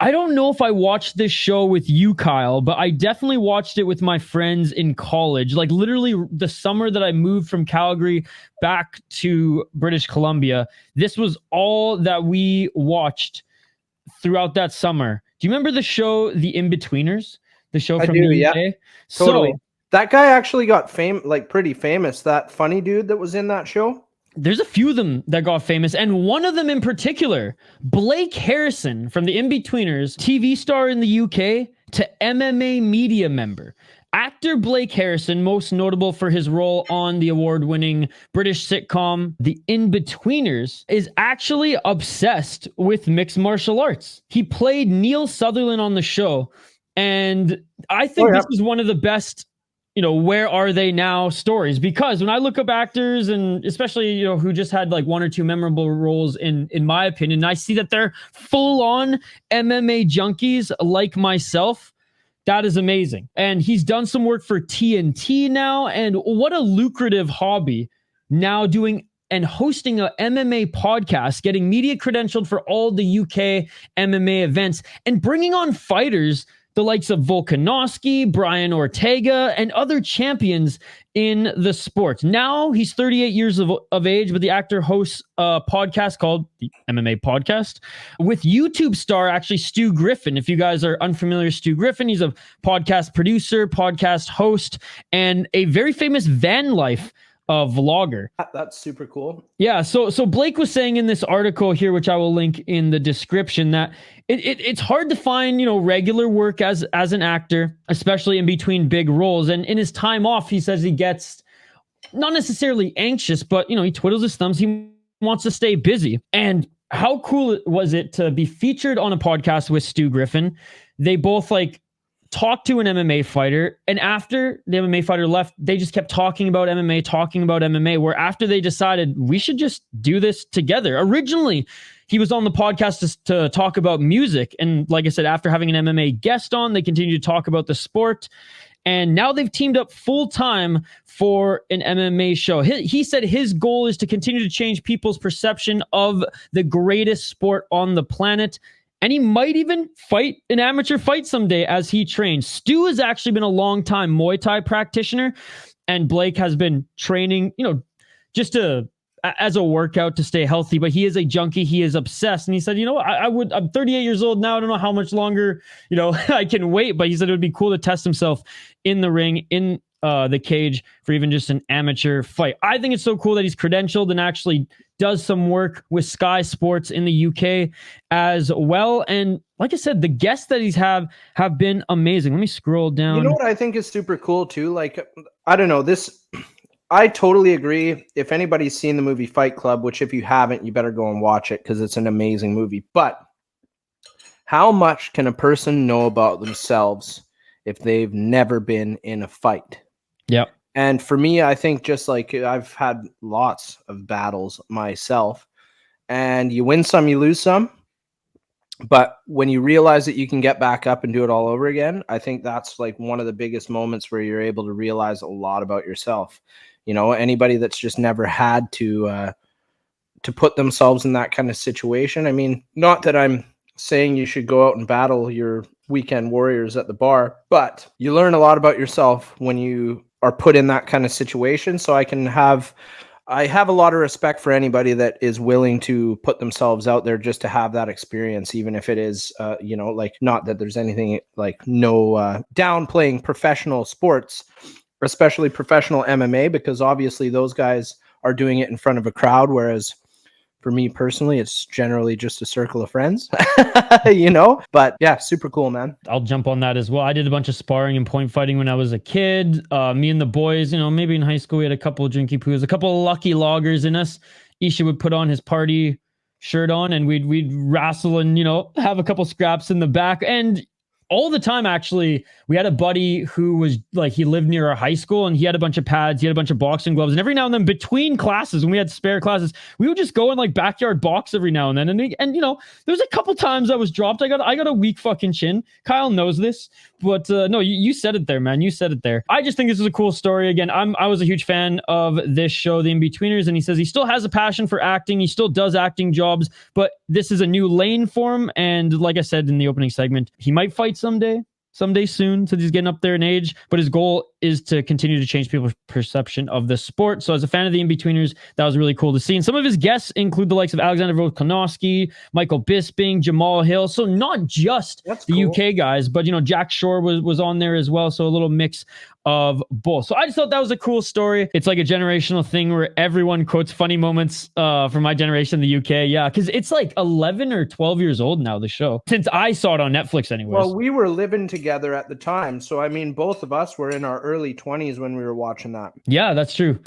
I don't know if I watched this show with you, Kyle, but I definitely watched it with my friends in college. Like literally the summer that I moved from Calgary back to British Columbia, this was all that we watched throughout that summer. Do you remember the show, The Inbetweeners? The show from the UK? Yeah, totally. That guy actually got pretty famous. That funny dude that was in that show. There's a few of them that got famous, and one of them in particular, Blake Harrison from the Inbetweeners, TV star in the UK to MMA media member. Actor Blake Harrison, most notable for his role on the award-winning British sitcom The Inbetweeners, is actually obsessed with mixed martial arts. He played Neil Sutherland on the show, and I think this is one of the best, where are they now stories, because when I look up actors, and especially, who just had like one or two memorable roles in my opinion, I see that they're full on MMA junkies like myself. That is amazing. And he's done some work for TNT now, and what a lucrative hobby now, doing and hosting a MMA podcast, getting media credentialed for all the UK MMA events, and bringing on fighters the likes of Volkanovski, Brian Ortega, and other champions in the sport. Now he's 38 years of age, but the actor hosts a podcast called the MMA Podcast with YouTube star, actually, Stu Griffin. If you guys are unfamiliar with Stu Griffin, he's a podcast producer, podcast host, and a very famous van life vlogger. That's super cool. Yeah, so Blake was saying in this article here, which I will link in the description, that it's hard to find, regular work as an actor, especially in between big roles. And in his time off, he says he gets not necessarily anxious, but he twiddles his thumbs. He wants to stay busy. And how cool was it to be featured on a podcast with Stu Griffin? They both talked to an MMA fighter, and after the MMA fighter left, they just kept talking about MMA, where after they decided we should just do this together. Originally, he was on the podcast to talk about music, and like I said, after having an MMA guest on, they continued to talk about the sport, and now they've teamed up full-time for an MMA show. He said his goal is to continue to change people's perception of the greatest sport on the planet, and he might even fight an amateur fight someday as he trains. Stu has actually been a long-time Muay Thai practitioner, and Blake has been training, just as a workout to stay healthy, but he is a junkie. He is obsessed. And he said, I'm 38 years old now. I don't know how much longer, I can wait, but he said it would be cool to test himself in the ring, in the cage, for even just an amateur fight. I think it's so cool that he's credentialed and actually does some work with Sky Sports in the UK as well. And like I said, the guests that he's have been amazing. Let me scroll down. You know what I think is super cool too? I don't know, I totally agree. If anybody's seen the movie Fight Club, which if you haven't, you better go and watch it because it's an amazing movie. But how much can a person know about themselves if they've never been in a fight? Yep. And for me, I think just like I've had lots of battles myself, and you win some, you lose some. But when you realize that you can get back up and do it all over again, I think that's one of the biggest moments where you're able to realize a lot about yourself. Anybody that's just never had to put themselves in that kind of situation. I mean, not that I'm saying you should go out and battle your weekend warriors at the bar, but you learn a lot about yourself when you are put in that kind of situation. So I have a lot of respect for anybody that is willing to put themselves out there just to have that experience, even if it is, not that there's anything no downplaying professional sports, especially professional MMA, because obviously those guys are doing it in front of a crowd. Whereas for me personally, it's generally just a circle of friends, but yeah, super cool, man. I'll jump on that as well. I did a bunch of sparring and point fighting when I was a kid. Me and the boys, maybe in high school, we had a couple of drinky poos, a couple of lucky loggers in us. Isha would put on his party shirt on and we'd wrestle and, have a couple scraps in the back. And all the time, actually, we had a buddy who was he lived near our high school, and he had a bunch of pads, he had a bunch of boxing gloves, and every now and then between classes, when we had spare classes, we would just go and backyard box every now and then. And there was a couple times I was dropped. I got a weak fucking chin. Kyle knows this, but no, you said it there, man. You said it there. I just think this is a cool story. Again, I was a huge fan of this show, The Inbetweeners, and he says he still has a passion for acting. He still does acting jobs, but this is a new lane for him. And like I said in the opening segment, he might fight someday soon, since he's getting up there in age, but his goal is to continue to change people's perception of the sport. So as a fan of the Inbetweeners, that was really cool to see. And some of his guests include the likes of Alexander Volkanovski, Michael Bisping, Jamal Hill. So not just the UK guys, but, you know, Jack Shore was on there as well. So a little mix of both. So I just thought that was a cool story. It's like a generational thing where everyone quotes funny moments from my generation in the UK. Yeah, because it's like 11 or 12 years old now, the show. Since I saw it on Netflix anyways. Well, we were living together at the time. So, I mean, both of us were in our early 20s when we were watching that. Yeah, that's true.